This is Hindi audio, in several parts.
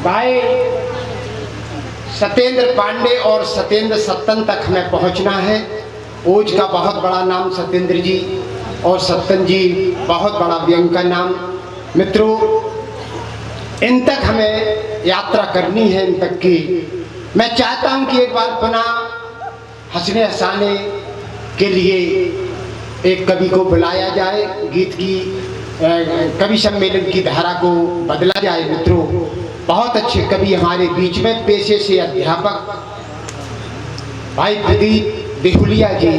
भाई सत्येंद्र पांडे और सत्येंद्र सत्तन तक हमें पहुंचना है। ओज का बहुत बड़ा नाम सत्येंद्र जी और सत्तन जी बहुत बड़ा व्यंग का नाम। मित्रों, इन तक हमें यात्रा करनी है, इन तक की। मैं चाहता हूं कि एक बार पुनः हंसने हंसाने के लिए एक कवि को बुलाया जाए, गीत की कवि सम्मेलन की धारा को बदला जाए। मित्रों, बहुत अच्छे कवि हमारे बीच में, पेशे से अध्यापक भाई प्रदीप देहुलिया जी।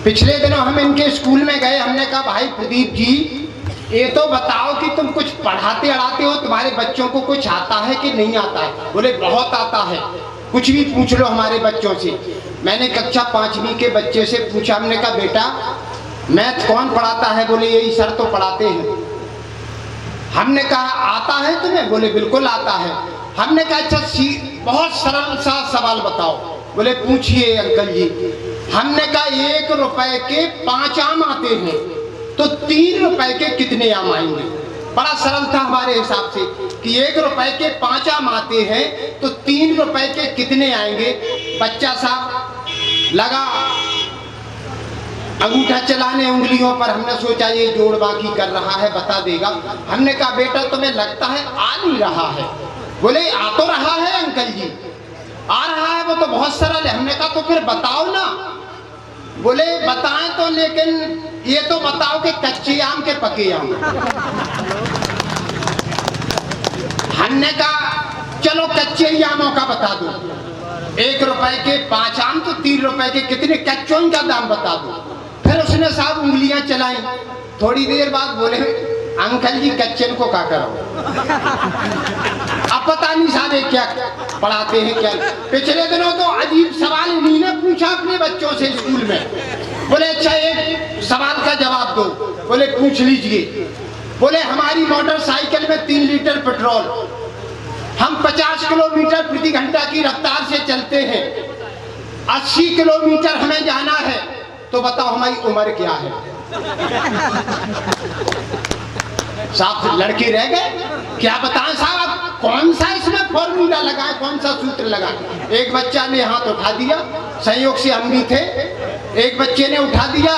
पिछले दिनों हम इनके स्कूल में गए, हमने कहा भाई प्रदीप जी ये तो बताओ कि तुम कुछ पढ़ाते अड़ाते हो, तुम्हारे बच्चों को कुछ आता है कि नहीं आता है? बोले बहुत आता है, कुछ भी पूछ लो हमारे बच्चों से। मैंने कक्षा 5वीं के बच्चे से पूछा, हमने कहा बेटा मैथ कौन पढ़ाता है? बोले यही सर तो पढ़ाते हैं। हमने कहा आता है तुम्हें? बोले बिल्कुल आता है। हमने कहा अच्छा बहुत सरल सा सवाल बताओ। बोले पूछिए अंकल जी। हमने कहा 1 रुपए के 5 आम आते हैं तो 3 रुपए के कितने आम आएंगे? बड़ा सरल था हमारे हिसाब से कि 1 रुपए के 5 आम आते हैं तो 3 रुपए के कितने आएंगे। बच्चा साहब लगा अंगूठा चलाने उंगलियों पर। हमने सोचा ये जोड़ बाकी कर रहा है, बता देगा। हमने कहा बेटा तुम्हें लगता है आ नहीं रहा है? बोले आ तो रहा है अंकल जी, आ रहा है, वो तो बहुत सरल है। हमने कहा तो फिर बताओ ना। बोले बताएं तो, लेकिन ये तो बताओ कि कच्चे आम के पके आम। हमने कहा चलो कच्चे ही आमों का बता दो। 1 रुपए के 5 आम तो 3 रुपए के कितने? कच्चों का दाम बता दो। फिर उसने साहब उंगलियां चलाई। थोड़ी देर बाद बोले अंकल जी कच्चे को क्या करो? अब पता नहीं साहब क्या पढ़ाते हैं क्या। पिछले दिनों तो अजीब सवाल इन्हीं ने पूछा अपने बच्चों से स्कूल में। बोले अच्छा एक सवाल का जवाब दो। बोले पूछ लीजिए। बोले हमारी मोटरसाइकिल में 3 लीटर पेट्रोल, हम 50 किलोमीटर प्रति घंटा की रफ्तार से चलते हैं, 80 किलोमीटर हमें जाना है, तो बताओ हमारी उम्र क्या है? साहब लड़के रह गए, क्या बताएं साहब, कौन सा इसमें फॉर्मूला लगाए, कौन सा सूत्र लगाए? एक बच्चा ने हाथ उठा दिया, संयोग से हम भी थे। एक बच्चे ने उठा दिया।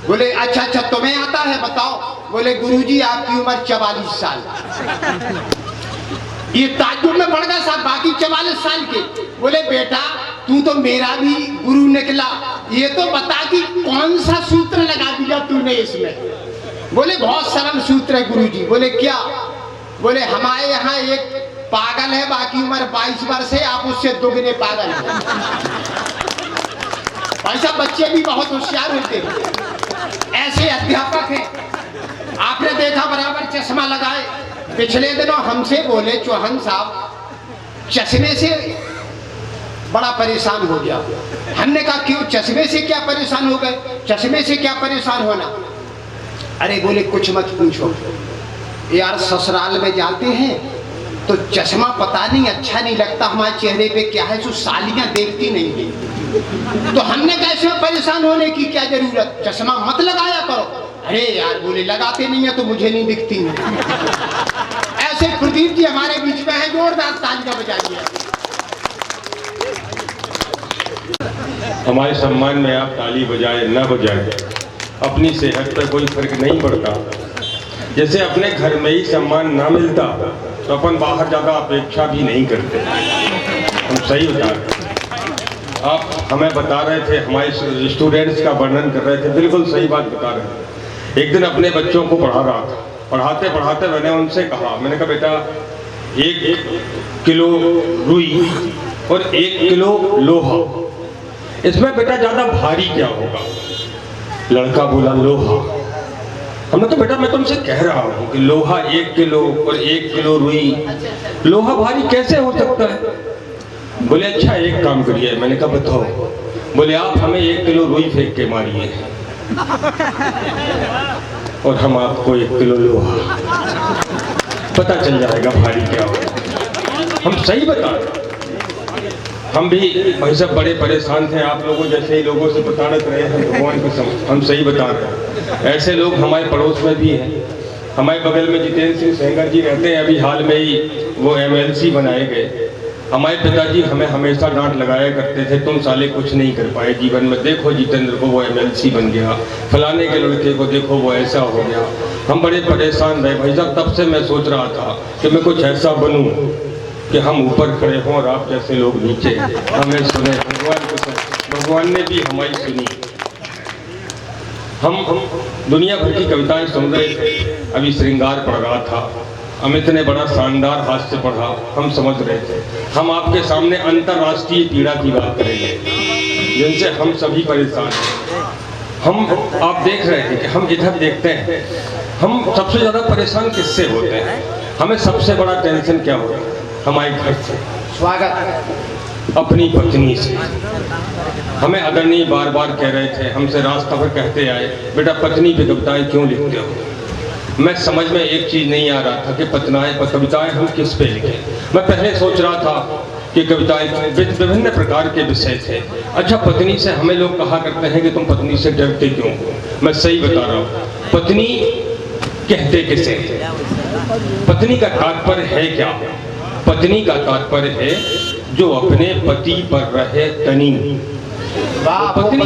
बोले अच्छा अच्छा तुम्हें आता है बताओ। बोले गुरुजी आपकी उम्र 44 साल। ये ताज्जुब में पड़ गया साहब, बाकी 44 साल के। बोले बेटा तू तो मेरा भी गुरु निकला, ये तो बता कि कौन सा सूत्र लगा दिया तूने इसमें? बोले बहुत सरल सूत्र है गुरुजी। बोले क्या? बोले हमारे यहाँ एक पागल है, बाकी उम्र 22 वर्ष है, आप उससे दोगुने पागल हैं। ऐसा बच्चे भी बहुत होशियार होते हैं, ऐसे अध्यापक हैं। आपने देखा बराबर चश्मा लगाए। पिछले दिनों हमसे बोले चौहान साहब चश्मे से बड़ा परेशान हो गया। हमने कहा क्यों, चश्मे से क्या परेशान हो गए? चश्मे से क्या परेशान होना? अरे बोले कुछ मत पूछो यार, ससुराल में जाते हैं तो चश्मा पता नहीं अच्छा नहीं लगता, हमारे चेहरे पे क्या है सो सालियां देखती नहीं है। तो हमने कैसे परेशान होने की क्या जरूरत, चश्मा मत लगाया करो। अरे यार बोले लगाते नहीं है तो मुझे नहीं दिखती है। ऐसे प्रदीप जी हमारे बीच में है, जोरदार तालियां बजाइए। हमारे सम्मान में आप ताली बजाए न बजाए, अपनी सेहत पर कोई फर्क नहीं पड़ता। जैसे अपने घर में ही सम्मान ना मिलता तो अपन बाहर ज़्यादा अपेक्षा भी नहीं करते। हम सही बता रहे। आप हमें बता रहे थे, हमारे स्टूडेंट्स का वर्णन कर रहे थे, बिल्कुल सही बात बता रहे थे। एक दिन अपने बच्चों को पढ़ा रहा था, पढ़ाते पढ़ाते मैंने उनसे कहा, मैंने कहा बेटा 1 किलो रुई और 1 किलो लोहा, इसमें बेटा ज़्यादा भारी क्या होगा? लड़का बोला लोहा। हमने तो बेटा मैं तुमसे कह रहा हूँ कि लोहा 1 किलो और 1 किलो रुई, लोहा भारी कैसे हो सकता है? बोले अच्छा एक काम करिए। मैंने कहा बताओ। बोले आप हमें 1 किलो रुई फेंक के मारिए और हम आपको 1 किलो लोहा, पता चल जाएगा भारी क्या हो। हम सही बता रहे। हम भी भाई साहब बड़े परेशान थे, आप लोगों जैसे ही लोगों से बता रहे हैं भगवान की समझ। हम सही बता रहे हैं, ऐसे लोग हमारे पड़ोस में भी हैं। हमारे बगल में जितेंद्र सिंह सेंगर जी रहते हैं, अभी हाल में ही वो MLC बनाए गए। हमारे पिताजी हमें हमेशा डांट लगाया करते थे, तुम साले कुछ नहीं कर पाए जीवन में, देखो जितेंद्र को वो MLC बन गया, फलाने के लड़के को देखो वो ऐसा हो गया। हम बड़े परेशान रहे भाई साहब। तब से मैं सोच रहा था कि मैं कुछ ऐसा बनूं कि हम ऊपर खड़े हों और आप जैसे लोग नीचे हमें सुने। भगवान ने भी हमारी सुनी। हम दुनिया भर की कविताएं सुन रहे थे, अभी श्रृंगार पढ़ रहा था, अमित ने बड़ा शानदार हास्य पढ़ा, हम समझ रहे थे। हम आपके सामने अंतर्राष्ट्रीय पीड़ा की बात करेंगे जिनसे हम सभी परेशान हैं। आप देख रहे थे कि हम इधर देखते हैं, हम सबसे ज़्यादा परेशान किससे होते हैं? हमें सबसे बड़ा टेंशन क्या होता है? हमारे घर से, स्वागत, अपनी पत्नी से। हमें आदरणीय बार बार कह रहे थे, हमसे रास्ता पर कहते आए, बेटा पत्नी पे कविताएं क्यों लिखते हो? मैं समझ में एक चीज़ नहीं आ रहा था कि कविताएं हम किस पे लिखें। मैं पहले सोच रहा था कि कविताएं विभिन्न प्रकार के विषय थे। अच्छा, पत्नी से हमें लोग कहा करते हैं कि तुम पत्नी से डरते क्यों हो? मैं सही बता रहा हूँ, पत्नी कहते किसे? पत्नी का तात्पर्य है क्या? पत्नी का तात्पर्य है जो अपने पति पर रहे तनी। पत्नी,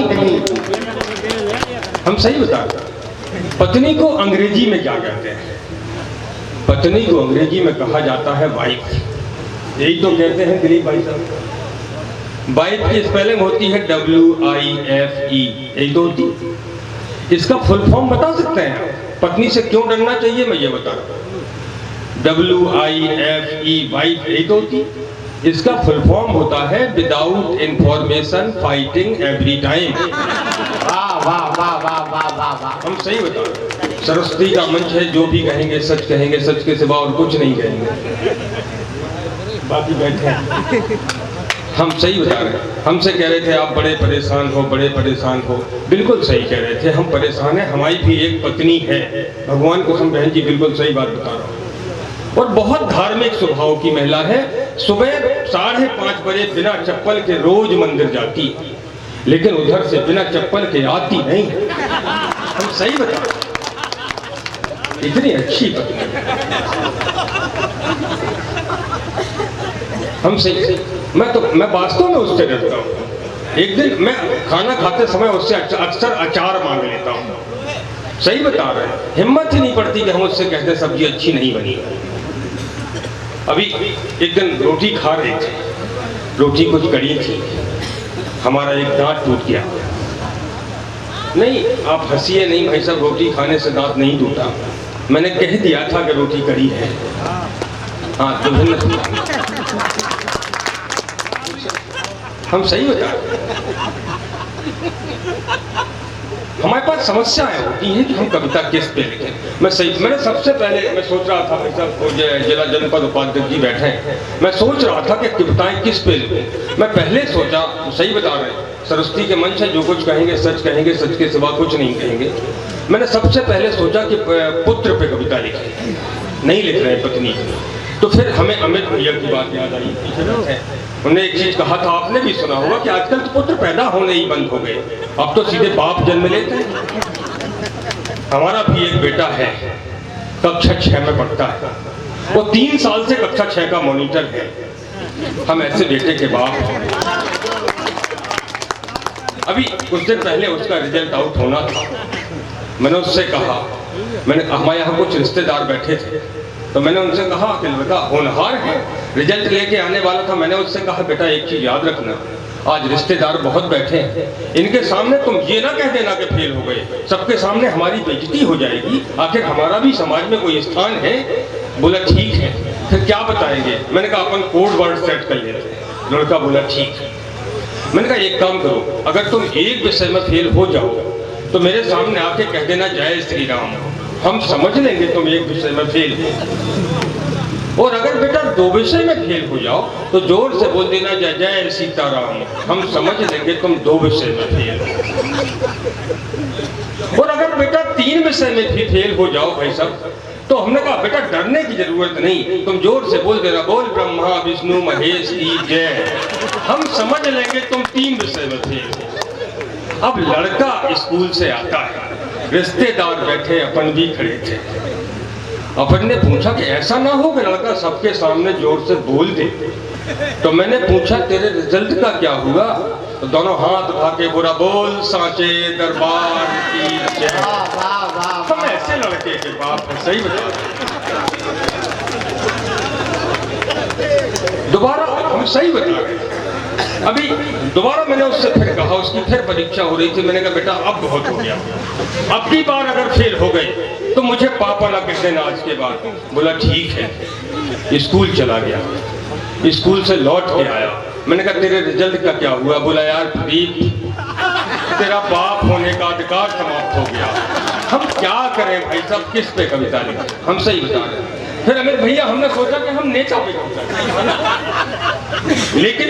हम सही बता रहे हैं। पत्नी को अंग्रेजी में क्या कहते हैं? पत्नी को अंग्रेजी में कहा जाता है वाइफ। यही तो कहते हैं दिलीप भाई साहब। वाइफ की स्पेलिंग होती है WIFE, यही तो होती है। इसका फुल फॉर्म बता सकते हैं? पत्नी से क्यों डरना चाहिए मैं ये बता रहा हूँ। WIFE, वाइफ, यही तो होती है। इसका फुल फॉर्म होता है without information fighting every time. वाह वाह वाह वाह वाह वाह वाह। हम सही बता रहे हैं। सरस्वती का मंच है, जो भी कहेंगे सच कहेंगे, सच के सिवा और कुछ नहीं कहेंगे। बाकी बैठे हैं, हम सही बता रहे हैं। हमसे कह रहे थे आप बड़े परेशान हो, बड़े परेशान हो। बिल्कुल सही कह रहे थे, हम परेशान हैं। हमारी भी एक पत्नी है, भगवान कसम बहन जी बिल्कुल सही बात बता रहा हूँ। और बहुत धार्मिक स्वभाव की महिला है। सुबह 5:30 बजे बिना चप्पल के रोज मंदिर जाती, लेकिन उधर से बिना चप्पल के आती नहीं। हम सही बता रहे हैं, इतनी अच्छी पत्नी। हम सही, मैं वास्तव में उससे डरता हूँ। एक दिन मैं खाना खाते समय उससे अक्सर अचार मांग लेता हूँ। सही बता रहे हैं, हिम्मत ही नहीं पड़ती कि हम उससे कहते सब्जी अच्छी नहीं बनी। अभी एक दिन रोटी खा रहे थे, रोटी कुछ कड़ी थी, हमारा एक दांत टूट गया। नहीं, आप हंसिए नहीं भाई साहब, रोटी खाने से दांत नहीं टूटा। मैंने कह दिया था कि रोटी कड़ी है। हाँ, विभिन्न, हम सही बता रहे हैं। हमारे पास समस्याएं होती हैं कि हम कविता किस पे लिखें। मैंने सबसे पहले मैं सोच रहा था, जिला जनपद उपाध्यक्ष जी बैठे हैं, मैं सोच रहा था कि कविताएं किस पे लिखें। मैं पहले सोचा, सही बता रहे हैं, सरस्वती के मंच है, जो कुछ कहेंगे, सच के सिवा कुछ नहीं कहेंगे। मैंने सबसे पहले सोचा कि पुत्र पे कविता लिखें, नहीं लिख रहे पत्नी। तो फिर हमें अमित भैया की बात याद आई, पीछे बैठे। उन्होंने एक चीज कहा था, आपने भी सुना होगा कि आजकल तो पुत्र पैदा होने ही बंद हो गए, अब तो सीधे बाप जन्म लेते हैं। हमारा भी एक बेटा है, कक्षा 6 में पढ़ता है। वो 3 साल से कक्षा 6 का मॉनिटर है। हम ऐसे बेटे के बाप हैं। अभी कुछ दिन पहले उसका रिजल्ट आउट होना था। मैंने उससे कहा, हमारे यहाँ कुछ रिश्तेदार बैठे थे, तो मैंने उनसे कहा कि लड़का होनहार है, रिजल्ट लेके आने वाला था। मैंने उससे कहा, बेटा एक चीज याद रखना, आज रिश्तेदार बहुत बैठे हैं, इनके सामने तुम ये ना कह देना कि फेल हो गए, सबके सामने हमारी बेइज्जती हो जाएगी, आखिर हमारा भी समाज में कोई स्थान है। बोला ठीक है, फिर क्या बताएंगे? मैंने कहा अपन कोड वर्ड सेट कर लेते हैं। लड़का बोला ठीक है। मैंने कहा एक काम करो, अगर तुम एक विषय में फेल हो जाओ तो मेरे सामने आके कह देना जय श्री राम, हम समझ लेंगे तुम एक विषय में फेल हो। और अगर बेटा 2 विषय में फेल हो जाओ तो जोर से बोल देना जय जय सीताराम, हम समझ लेंगे तुम 2 विषय में फेल हो। और अगर बेटा 3 विषय में भी फेल हो जाओ भाई साहब, तो हमने कहा बेटा डरने की जरूरत नहीं, तुम जोर से बोल देना बोल ब्रह्मा विष्णु महेश की जय, हम समझ लेंगे तुम 3 विषय में फेल हो। अब लड़का स्कूल से आता है, रिश्तेदार बैठे, अपन भी खड़े थे। अपन ने पूछा कि ऐसा ना हो कि लड़का सबके सामने जोर से बोल दे। तो मैंने पूछा तेरे रिजल्ट का क्या हुआ? तो दोनों हाथ उठा के बोला बोल सांचे दरबार की जय। हम ऐसे लड़के के बाप है, सही बता। दोबारा हम सही बता रहे। अभी दोबारा मैंने उससे फिर कहा, उसकी फिर परीक्षा हो रही थी। मैंने कहा बेटा अब बहुत हो गया, अब की बार अगर फेल हो गए तो मुझे पापा ना कह देना आज के बाद। बोला ठीक है। स्कूल चला गया, स्कूल से लौट के आया। मैंने कहा तेरे रिजल्ट का क्या हुआ? बोला यार फरीद, तेरा बाप होने का अधिकार समाप्त हो गया। हम क्या करें भाई साहब, किस पे कविता लिखें? हम सही बता रहे हैं। फिर अमित भैया हमने सोचा कि हम नेता पे कविता, लेकिन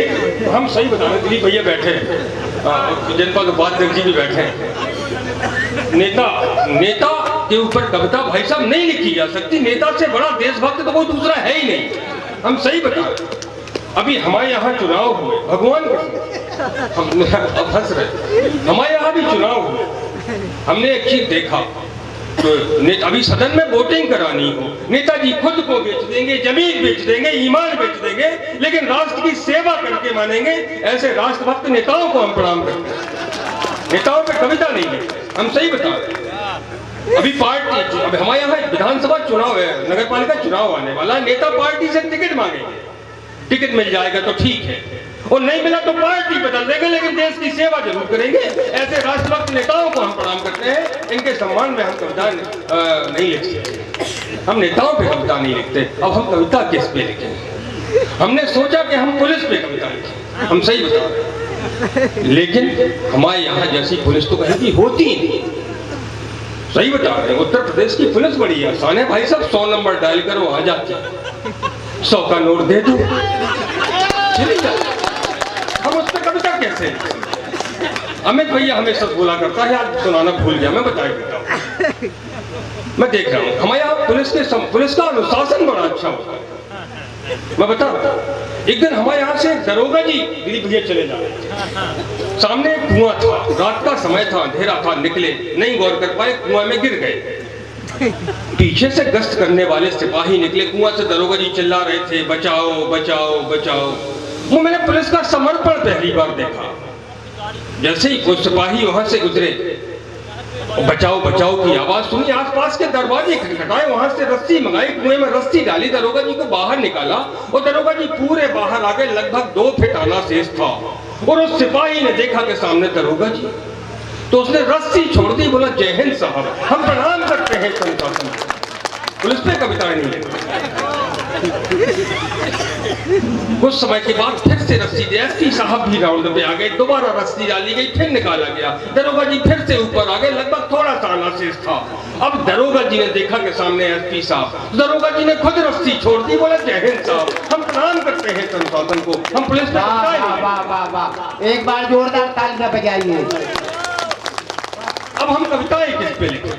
हम सही बता रहे। दिलीप भैया बैठे हैं, जनपद उपाध्यक्ष जी भी बैठे हैं। नेता के ऊपर कविता भाई साहब नहीं लिखी जा सकती। नेता से बड़ा देशभक्त तो कोई दूसरा है ही नहीं। हम सही बता रहे। अभी हमारे यहाँ चुनाव हुए, भगवान हम अब हंस रहे, हमारे यहाँ भी चुनाव हुए। हमने एक चीज देखा, तो अभी सदन में वोटिंग करानी हो, नेताजी खुद को बेच देंगे, जमीन बेच देंगे, ईमान बेच देंगे, लेकिन राष्ट्र की सेवा करके मानेंगे। ऐसे राष्ट्रभक्त नेताओं को हम प्रणाम करते हैं। नेताओं पे कविता नहीं है। हम सही बता रहे। अभी पार्टी, अभी हमारे यहाँ विधानसभा चुनाव है, नगर पालिका चुनाव आने वाला है। नेता पार्टी से टिकट मांगेंगे, टिकट मिल जाएगा तो ठीक है, और नहीं मिला तो पार्टी बदल देंगे, लेकिन देश की सेवा जरूर करेंगे। ऐसे राष्ट्रभक्त नेताओं को हम प्रणाम करते हैं। इनके सम्मान में हम कविता नहीं लिख सकते। हम नेताओं पे कविता नहीं लिखते। अब हम कविता किस पे लिखें? हमने सोचा कि हम पुलिस पे कविता लिखें। हम सही बता रहे हैं, लेकिन हमारे यहाँ जैसी पुलिस तो कहीं की होती नहीं। सही बता रहे हैं। उत्तर प्रदेश की पुलिस बड़ी आसान है भाई साहब। 100 नंबर डायल करो, आ जाती है। 100 का नोट दे दो, चली जाती। हम उस पर कविता कैसे? अमित भैया हमें सब बोला करता है, आज सुनाना भूल गया, मैं बता देता हूँ। मैं देख रहा हूँ हमारे यहाँ पुलिस का अनुशासन बड़ा अच्छा होता है। मैं बता रहा हूँ, एक दिन हमारे यहाँ से दरोगा जी दिलीप भैया चले जा रहे थे। सामने एक कुआं था, रात का समय था, अंधेरा था, निकले नहीं गौर कर पाए, कुआं में गिर गए। पीछे से गश्त करने वाले सिपाही निकले, कुआं से दरोगा जी चिल्ला रहे थे बचाओ बचाओ बचाओ। वो मैंने पुलिस का समर्पण पहली बार देखा। जैसे ही कुछ सिपाही वहां से गुजरे, बचाओ बचाओ की आवाज सुनी, आसपास के दरवाजे खटखटाए, वहां से रस्सी मंगाई, कुएं में रस्सी डाली, दरोगा जी को बाहर निकाला, और दरोगा जी पूरे बाहर आ गए। लगभग 2 फीट आना शेष था, और उस सिपाही ने देखा कि सामने दरोगा जी, तो उसने रस्सी छोड़ दी, बोला जय हिंद साहब, हम प्रणाम करते हैं संशासन। पुलिस पे कविताएं नहीं लिखते। कुछ समय के बाद फिर से रस्सी दी, एसपी साहब भी राउंड पे आ गए, दोबारा रस्सी डाली गई, फिर निकाला गया, दरोगा जी फिर से ऊपर आ गए, लगभग थोड़ा सा आना शेष था। अब दरोगा जी ने देखा कि सामने एसपी साहब, दरोगा जी ने खुद रस्सी छोड़ दी, बोला जय हिंद साहब, हम प्रणाम करते हैं संशासन को, हम पुलिस पे कविताएं नहीं लिखते। एक बार जोरदार तालियां बजाइए। अब हम कविताएं किस पे लिखें?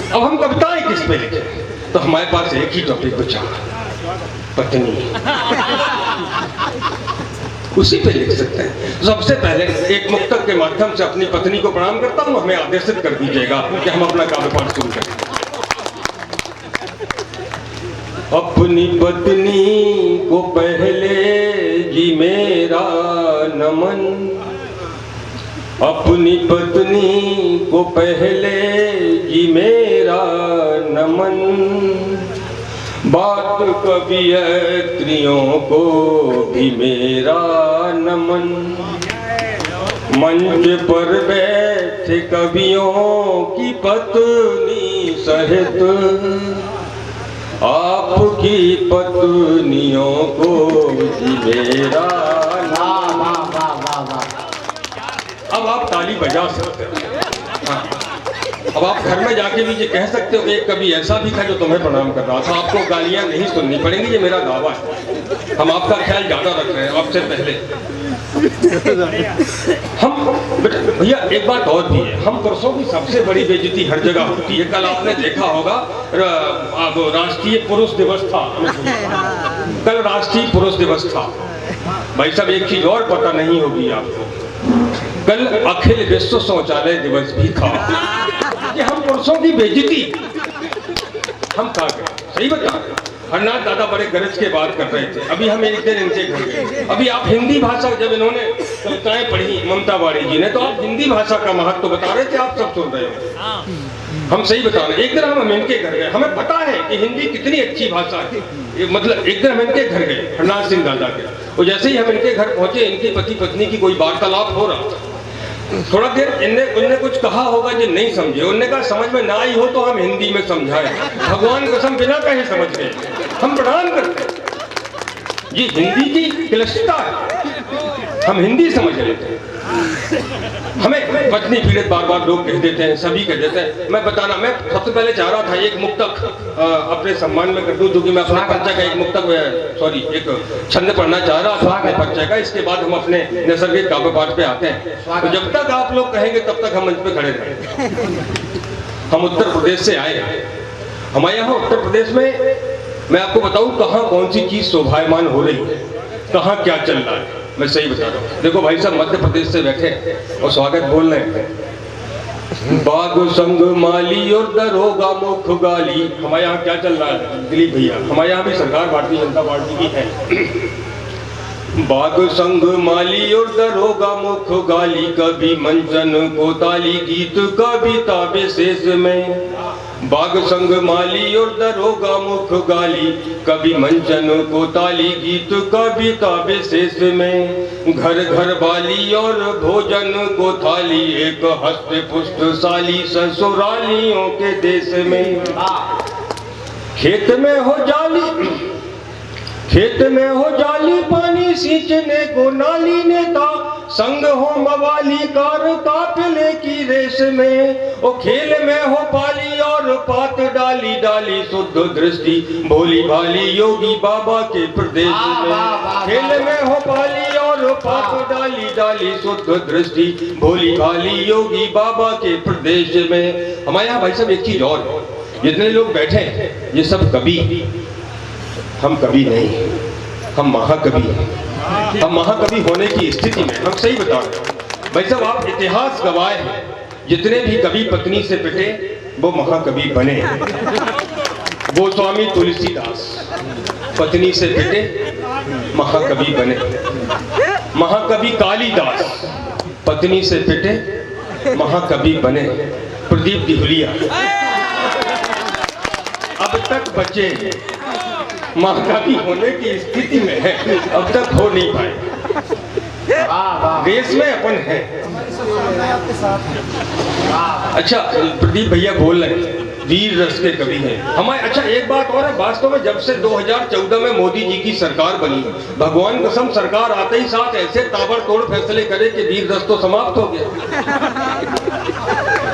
अब हम कविताएं किस पे लिखें? तो हमारे पास एक ही टॉपिक बचा, पत्नी। उसी पे लिख सकते हैं। सबसे पहले एक मुक्तक के माध्यम से अपनी पत्नी को प्रणाम करता हूं, हमें आदेशित कर दीजिएगा कि हम अपना कार्यभार शुरू करें। अपनी पत्नी को पहले जी मेरा नमन, अपनी पत्नी को पहले जी मेरा नमन, बात कवियत्रियों को भी मेरा नमन, मंच पर बैठे कवियों की पत्नी सहित आपकी पत्नियों को भी मेरा नमन। अब आप ताली बजा सकते हो। हाँ। अब आप घर में जाके भी ये कह सकते हो कि एक कभी ऐसा भी था जो तुम्हें प्रणाम कर रहा था, आपको गालियां नहीं सुननी पड़ेंगी, ये मेरा दावा है। हम आपका ख्याल ज्यादा रख रहे हैं आपसे पहले। हम भैया एक बात और भी है, हम पुरुषों की सबसे बड़ी बेइज्जती हर जगह होती है। कल आपने देखा होगा राष्ट्रीय पुरुष दिवस था, कल राष्ट्रीय पुरुष दिवस था। भाई साहब एक चीज और पता नहीं होगी आपको, कल अखिल विश्व शौचालय दिवस भी था। कि हम पुरुषों की बेइज्जती हम खा गए। सही बता रहे हैं। हरनाथ दादा बड़े गरज के बात कर रहे थे। अभी हम एक दिन इनके घर गए। अभी आप हिंदी भाषा जब इन्होंने कविताएं पढ़ी ममता बाड़ी जी ने, तो आप हिंदी भाषा का महत्व तो बता रहे थे, आप सब सुन रहे हो। हम सही बता रहे हैं। एक दिन हम इनके घर गए, हमें पता है कि हिंदी कितनी अच्छी भाषा है। मतलब एक दिन हम इनके घर गए, हरनाथ सिंह दादा के, और जैसे ही हम इनके घर पहुंचे, इनकी पति पत्नी की कोई वार्तालाप हो रहा था। थोड़ा देर उनने कुछ कहा होगा जो नहीं समझे। उन्होंने कहा समझ में ना आई हो तो हम हिंदी में समझाएं। भगवान कसम बिना कहे समझ गए। हम प्रणाम करते हैं। ये हिंदी की क्लिष्टता है, हम हिंदी समझ लेते हैं। हमें पत्नी पीड़ित बार बार लोग कह देते हैं, सभी कह देते हैं। मैं सबसे पहले चाह रहा था एक मुक्तक अपने सम्मान में कर दूं, क्योंकि मैं अपना परिचय का एक मुक्तक एक छंद पढ़ना चाह रहा था अपने परिचय का। इसके बाद हम अपने नैसर्गिक काव्य पाठ पे आते हैं। तो जब तक आप लोग कहेंगे तब तक हम मंच पे खड़े रहेंगे। हम उत्तर प्रदेश से आए हैं। हमारे यहाँ उत्तर प्रदेश में मैं आपको बताऊं कहाँ कौन सी चीज शोभायमान हो रही है, कहाँ क्या चल रहा है। मैं सही बता रहा हूँ। देखो भाई साहब मध्य प्रदेश से बैठे और स्वागत बोल रहे हैं। बाग संग माली और दरोगा मुख गाली। हमारे यहाँ क्या चल रहा है दिलीप भैया? हमारे यहाँ भी सरकार भारतीय जनता पार्टी की है। बाग संग माली और दरोगा मुख गाली, कभी मंचन को ताली गीत कविता विशेष में। बाग संग माली और दरोगा मुख गाली, कभी मंचन को ताली गीत कविता विशेष में। घर घर वाली और भोजन को थाली, एक हस्त पुष्ट साली ससुरालियों के देश में। खेत में हो जाली पानी सींचने को नाली नेता, संग हो मवाली कार काफिले की रेस में। ओ खेल में हो पाली और पात डाली डाली, शुद्ध दृष्टि भोली भाली योगी बाबा के प्रदेश में। खेल में हो पाली और पात डाली डाली, शुद्ध दृष्टि भोली भाली योगी बाबा के प्रदेश में। हमारे यहाँ भाई साहब एक चीज और, जितने लोग बैठे हैं ये सब कवि, हम कवि नहीं, हम महाकवि हैं। हम महाकवि होने की स्थिति में, हम सही बता रहे हैं भाई साहब। आप इतिहास गवाह हैं, जितने भी कवि पत्नी से पिटे वो महाकवि बने। गोस्वामी तुलसीदास पत्नी से पिटे महाकवि बने। महाकवि कालिदास पत्नी से पिटे महाकवि बने। प्रदीप दिहुलिया अब तक बचे महाकवि होने की स्थिति में है, अब तक हो नहीं पाए। रेस में अपन है। अच्छा प्रदीप भैया बोल रहे हैं वीर रस के कवि हैं हमारे। अच्छा एक बात और है, वास्तव में जब से 2014 में मोदी जी की सरकार बनी, भगवान कसम सरकार आते ही साथ ऐसे ताबड़तोड़ फैसले करे कि वीर रस तो समाप्त हो गया।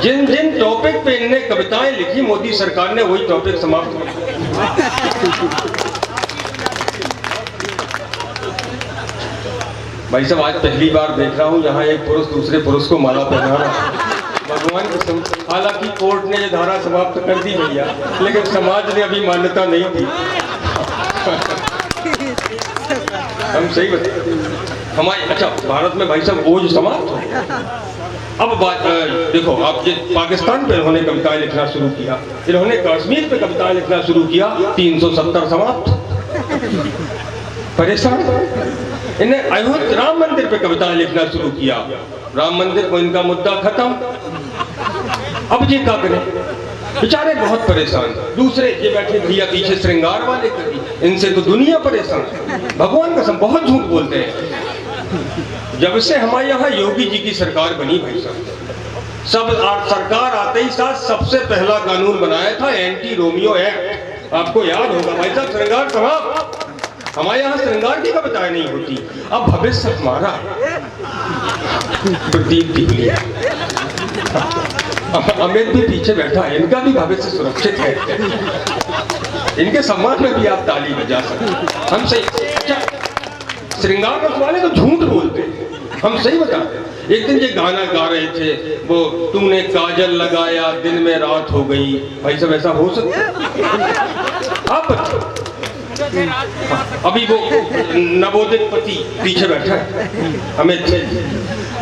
जिन जिन टॉपिक पे इन्होंने कविताएं लिखी मोदी सरकार ने, वही टॉपिक समाप्त हो गया। भाई साहब आज पहली बार देख रहा हूँ यहाँ एक पुरुष दूसरे पुरुष को माला पहना रहा है। भगवान कसम, हालांकि कोर्ट ने ये धारा समाप्त कर दी भैया, लेकिन समाज ने अभी मान्यता नहीं दी। हम सही बताए हमारे। अच्छा भारत में भाई साहब ओज समाप्त हो गया। अब बात देखो, आप ये पाकिस्तान पे इन्होंने कविताएं लिखना शुरू किया, इन्होंने कश्मीर पे कविताएं लिखना शुरू किया, 370 समाप्त, परेशान। इन्हें अयोध्या राम मंदिर पे कविताएं लिखना शुरू किया, राम मंदिर को इनका मुद्दा खत्म। अब ये क्या करें, बेचारे बहुत परेशान। दूसरे ये बैठे भैया पीछे श्रृंगार वाले कवि, इनसे तो दुनिया परेशान। भगवान कसम बहुत झूठ बोलते हैं। जब से हमारे यहाँ योगी जी की सरकार बनी भाई साहब, सरकार आते ही साथ सबसे पहला कानून बनाया था एंटी रोमियो एक्ट। आपको याद होगा भाई साहब, श्रृंगार समाप्त। हमारे यहाँ श्रृंगार की कविताएं नहीं होती। अब भविष्य हमारा प्रदीप दिहुलिया, अमित भी पीछे बैठा है, इनका भी भविष्य सुरक्षित है। इनके सम्मान में भी आप ताली बजा सकते। हम सही। अच्छा श्रृंगार रस वाले तो झूठ बोलते हैं, हम सही बताते हैं। एक दिन ये गाना गा रहे थे, वो तूने काजल लगाया दिन में रात हो गई। भाई साहब ऐसा हो सकता है? आप अभी वो नवोदित पति पीछे बैठा है अमित,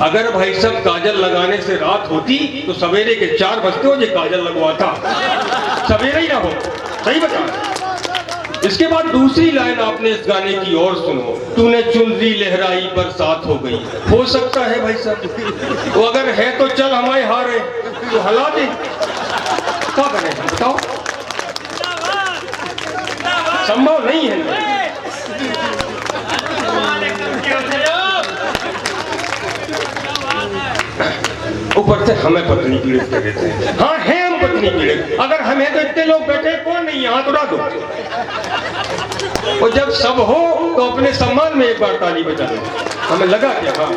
अगर भाई साहब काजल लगाने से रात होती तो सवेरे के 4 बजते हो ये काजल लगवाता, सवेरे ही ना हो। सही बता। इसके बाद दूसरी लाइन आपने इस गाने की और सुनो, तूने चुनरी लहराई बरसात हो गई। हो सकता है भाई साहब, वो अगर है तो चल हमारे हारे तो हला दे, क्या करें बताओ, संभव नहीं है। ऊपर से हमें पत्नी पीड़ित कर देते हैं। हाँ है हम पत्नी पीड़ित, अगर हमें तो इतने लोग बैठे कौन नहीं, हाथ उड़ा दो। और जब सब हो तो अपने सम्मान में एक बार ताली बजा दो। हमें लगा कि हाँ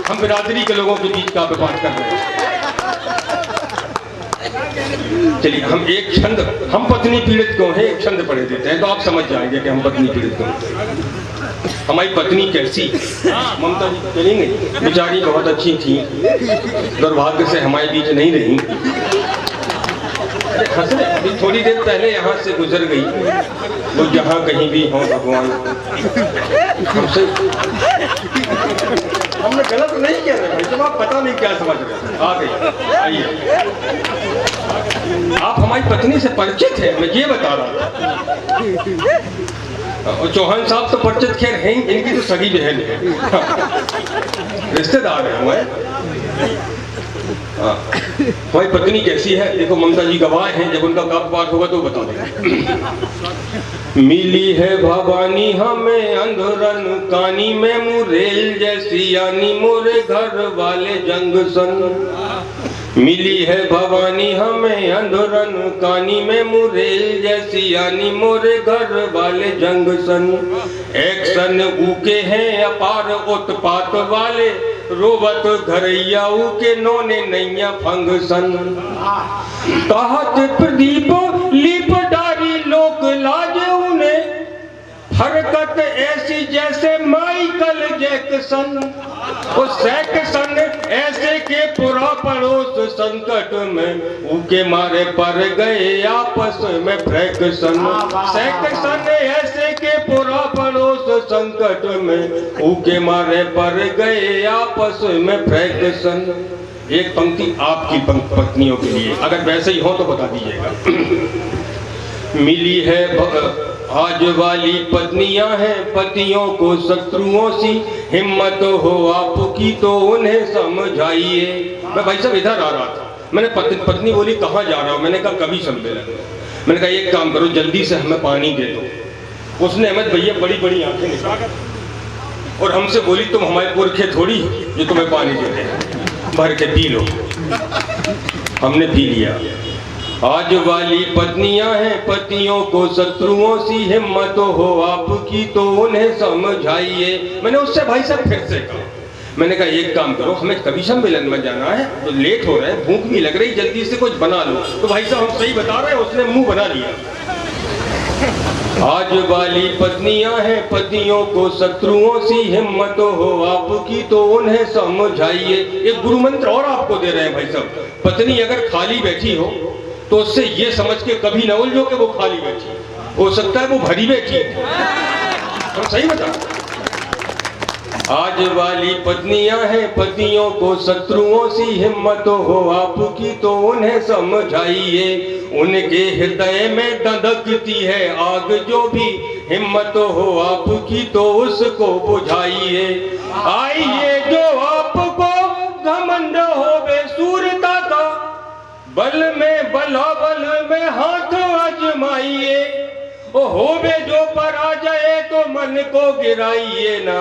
हम बिरादरी के लोगों के बीच का बात कर रहे हैं। चलिए हम एक छंद, हम पत्नी पीड़ित क्यों है, एक छंद पढ़े देते हैं तो आप समझ जाएंगे कि हम पत्नी पीड़ित क्यों। हमारी पत्नी कैसी, ममता जी चलेंगे, बेचारी बहुत अच्छी थी, दुर्भाग्य से हमारे बीच नहीं रही। अभी थोड़ी देर पहले यहाँ से गुजर गई, वो जहाँ कहीं भी हो भगवान हमसे, हमने गलत नहीं किया भाई, जब आप पता नहीं क्या समझ रहे, आ गई। आइए, आप हमारी पत्नी से परिचित है, मैं ये बता रहा था। और चौहान साहब तो परिचित खैर हैं, इनकी तो सगी बहन है, रिश्तेदार है हमारे। हमारी पत्नी कैसी है देखो, ममता जी गवाह हैं, जब उनका काप पाठ होगा तो बता देंगे। मिली है भवानी हमें अंधरन कानी में, मुरेल जैसी यानी मोरे घर वाले जंग सन। मिली है भवानी हमें अंधरन कानी में, मुरेल जैसी यानी मोरे घर वाले जंग सन। एक्शन ऊके हैं अपार उत्पात वाले, रोबत घरैया ऊके नौने नैया फंगसन। कहत प्रदीप लीप डारी लोक लाज उन्हें, हरकत ऐसी जैसे माइकल जैक्सन। वो सैक्सन ऐसे के पूरा पड़ोस संकट में, ऊके मारे पर गए आपस में फ्रैक्शन। सैक्सन ऐसे के पूरा पड़ोस संकट में, ऊके मारे पर गए आपस में फ्रैक्शन। एक पंक्ति आपकी पत्नियों के लिए, अगर वैसे ही हो तो बता दीजिएगा। मिली है आज वाली पत्नियां हैं पतियों को शत्रुओं सी, हिम्मत हो आपकी तो उन्हें समझाइए। मैं भाई साहब इधर आ रहा था, मैंने पत्नी बोली कहाँ जा रहा हूँ, मैंने कहा कभी सम्मेलन। मैंने कहा एक काम करो जल्दी से हमें पानी दे दो। उसने अहमद भैया बड़ी बड़ी आंखें निकाली और हमसे बोली तुम हमारे पुरखे थोड़ी जो तुम्हें पानी देते हैं, भर के पी लो। हमने पी लिया। आज वाली पत्नियां हैं पतियों को शत्रुओं सी, हिम्मत हो आपकी तो उन्हें समझाइए। मैंने उससे भाई साहब फिर से कहा, मैंने कहा एक काम करो, हमें कभी सम्मेलन में जाना है तो लेट हो रहा है, भूख भी लग रही, जल्दी से कुछ बना लो। तो भाई साहब हम सही बता रहे हैं, उसने मुंह बना लिया। आज वाली पत्नियां हैं पतियों को शत्रुओं सी, हिम्मत हो आपकी तो उन्हें समझाइए। एक गुरु मंत्र और आपको दे रहे हैं भाई साहब, पत्नी अगर खाली बैठी हो तो उससे ये समझ के कभी न उलझो कि वो खाली बैठी, हो सकता है वो भरी बैठी। तो सही बता। आज वाली पत्नियां हैं पतियों को शत्रुओं सी, हिम्मत हो आपकी तो उन्हें समझाइए। उनके हृदय में धधकती है आग जो भी, हिम्मत हो आपकी तो उसको बुझाइए। आइए जो आपको घमंड हो बेसूरता का, बल में बलाबल में हाथ आजमाइए। ओ होवे जो पराजय तो मन को गिराइए ना,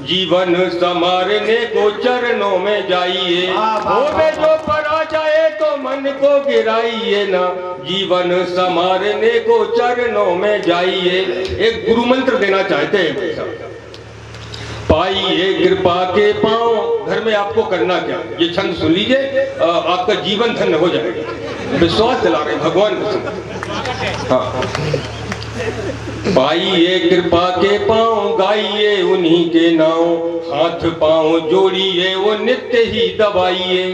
जीवन संवारने को चरणों में जाइए। होवे जो पराजय तो मन को गिराइए ना, जीवन संवारने को चरणों में जाइए। एक गुरु मंत्र देना चाहते हैं भाई साहब, पाइए कृपा के पांव। घर में आपको करना क्या, ये छंद सुन लीजिए, आपका जीवन धन्य हो जाएगा। विश्वास दिला रहे भगवान को। हाँ, पाइए कृपा के पांव, गाइए उन्हीं के नाम, हाथ पांव जोड़िए वो नित्य ही दबाइए।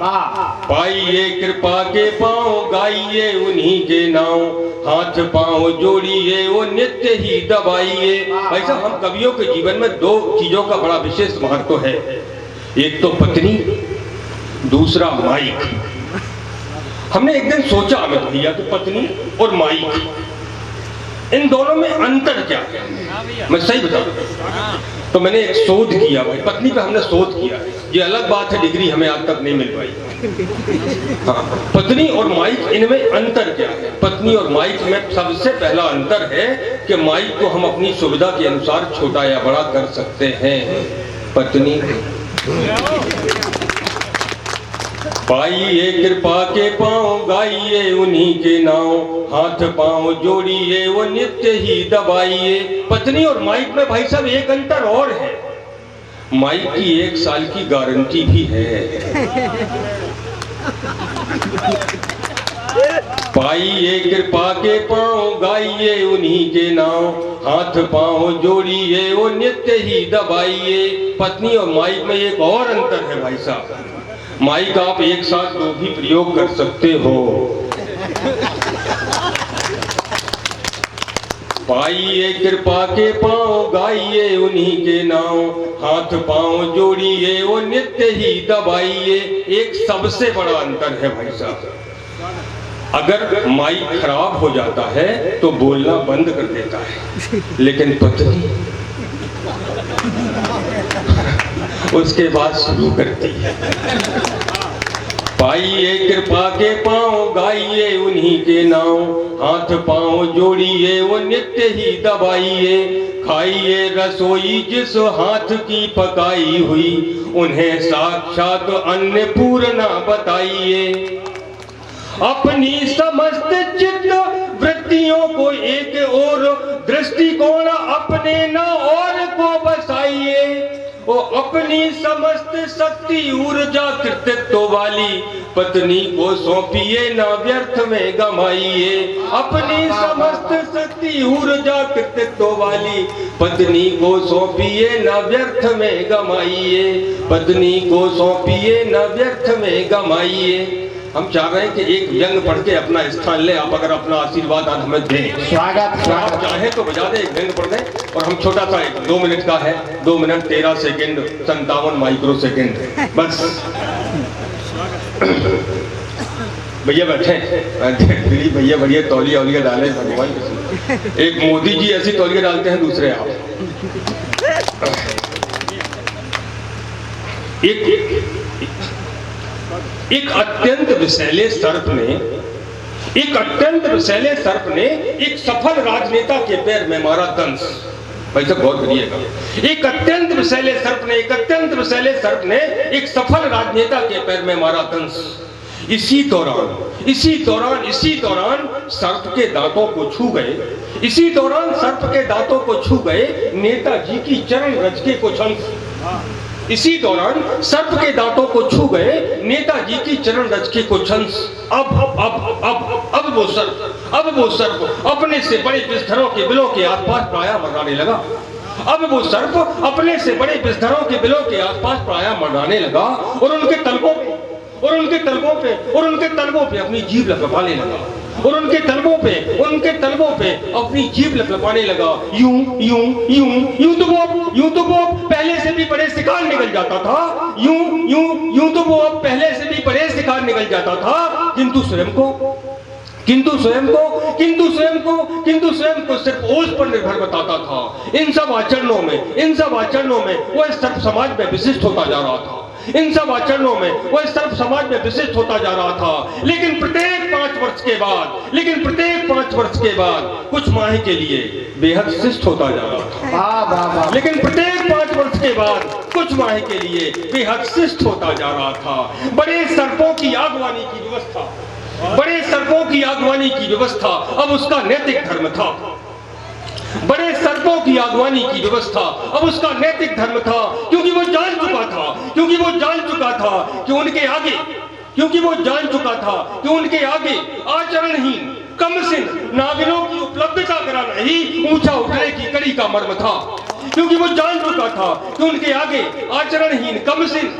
पाइए कृपा के पांव, गाइए उन्हीं के नाम, हाथ पांव जोड़िए वो नित्य ही दबाइए। भाई साहब हम कवियों के जीवन में दो चीजों का बड़ा विशेष महत्व है। एक तो पत्नी, दूसरा माइक। हमने एक दिन सोचा अमित भैया कि पत्नी और माइक, इन दोनों में अंतर क्या है? मैं सही बताऊं तो मैंने एक शोध किया भाई, पत्नी पे हमने शोध किया। ये अलग बात है, डिग्री हमें आज तक नहीं मिल पाई। हाँ, पत्नी और माइक, इनमें अंतर क्या है? पत्नी और माइक में सबसे पहला अंतर है कि माइक को हम अपनी सुविधा के अनुसार छोटा या बड़ा कर सकते हैं। पत्नी पाइए कृपा के पाँव, गाइए उन्हीं के नाव, हाथ पाँव जोड़िए वो नित्य ही दबाइए। पत्नी और माइक में भाई साहब एक अंतर और है, माइक की 1 साल की गारंटी भी है। पाइए कृपा के पाँव, गाइए उन्हीं के नाव, हाथ पाँव जोड़िए वो नित्य ही दबाइए। पत्नी और माइक में एक और अंतर है भाई साहब, माइक आप एक साथ दो भी प्रयोग कर सकते हो। पाइए कृपा के पाँव, गाइए उन्हीं के नाव, हाथ पाँव जोड़िए वो नित्य ही दबाइए। एक सबसे बड़ा अंतर है भाई साहब, अगर माइक खराब हो जाता है तो बोलना बंद कर देता है, लेकिन पत्नी उसके बाद शुरू करती है। पाइए कृपा के पाँव, गाइए उन्हीं के नाव, हाथ पाँव जोड़िए वो नित्य ही दबाइए। खाइए रसोई जिस हाथ की पकाई हुई, उन्हें साक्षात अन्नपूर्णा बताइए। अपनी समस्त चित्त वृत्तियों को एक और दृष्टिकोण अपने न और को बसाइए। वो अपनी समस्त शक्ति ऊर्जा कृतित्व वाली पत्नी को सौंपिए न व्यर्थ में गमाइए। अपनी समस्त शक्ति ऊर्जा कृतित्व वाली पत्नी को सौंपिए न व्यर्थ में गमाइए। पत्नी को सौंपिए न व्यर्थ में गमाइए। हम चाह रहे हैं कि एक व्यंग पढ़ के अपना स्थान ले, आप अगर अपना आशीर्वाद आज हमें दें। स्वागत। आप चाहे तो बजा दें, एक व्यंग पढ़ दें, और हम छोटा सा 2 मिनट का है, 2 मिनट 13 सेकेंड 57 माइक्रो सेकेंड बस। भैया बैठे, दिलीप भैया बढ़िया तौलिया औलिया डाले भगवान। एक मोदी जी ऐसी तौलिया डालते हैं, दूसरे आप। एक अत्यंत विषैले सर्प ने एक सफल राजनेता के पैर में मारा दंश। भाई साहब गौर करिएगा, एक अत्यंत विषैले सर्प ने एक सफल राजनेता के पैर में मारा दंश। इसी दौरान सर्प के दांतों को छू गए नेताजी की चरण रज के कुछ अंश। इसी दौरान सर्प के दांतों को छू गए नेताजी की चरण रज के कुछ अंश। अब वो सर्प अपने से बड़े बिस्तरों के बिलों के आसपास प्रायः मंडराने लगा। अब वो सर्प अपने से बड़े बिस्तरों के बिलों के आसपास प्रायः मंडराने लगा और उनके तलवों पे अपनी जीभ लपलपाने लगा। और उनके तलवों पे अपनी जीभ लपलपाने लगा। यूं तो वो पहले से भी बड़े शिकार निकल जाता था। यूं तो वो पहले से भी बड़े शिकार निकल जाता था, किंतु स्वयं को सिर्फ ओज पर निर्भर बताता था। इन सब आचरणों में वो सर्प समाज में विशिष्ट होता जा रहा था। लेकिन प्रत्येक 5 वर्ष के बाद कुछ माह के लिए बेहद शिष्ट होता जा रहा था। लेकिन प्रत्येक 5 वर्ष के बाद कुछ माह के लिए बेहद शिष्ट होता जा रहा था। बड़े सर्पों की आगवानी की व्यवस्था अब उसका नैतिक धर्म था। क्योंकि वो जान चुका था कि उनके आगे आचरणहीन कमसिन नागिनों की उपलब्धता कराना ही ऊंचा उठने की कड़ी का मर्म था। क्योंकि वो जान चुका था कि उनके आगे आचरणहीन कमसिन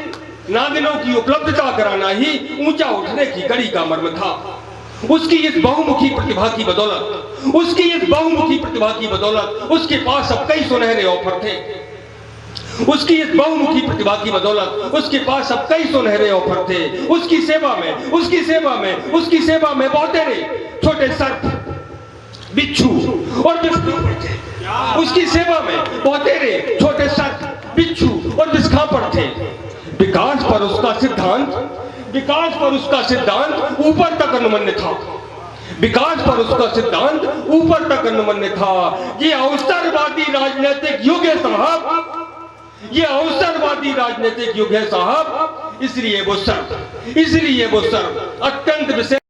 नागिनों की उपलब्धता कराना ही ऊंचा उठने की कड़ी का मर्म था। उसकी इस बहुमुखी प्रतिभा की बदौलत उसके पास अब कई सुनहरे ऑफर थे। उसकी इस बहुमुखी प्रतिभा की बदौलत उसके पास अब कई सुनहरे ऑफर थे। उसकी सेवा में बहुतेरे छोटे सर्प, बिच्छू और विस्खांपड़ थे। उसकी सेवा में बहुतेरे छोटे सर्प, बिच्छू और विस्खांपड़ थे। विकास पर उसका सिद्धांत ऊपर तक अनुमन्य था। विकास पर उसका सिद्धांत ऊपर तक अनुमन्य था। ये अवसरवादी राजनीतिक युग है साहब, ये अवसरवादी राजनीतिक युग है साहब। इसलिए वो सर्व अत्यंत विशेष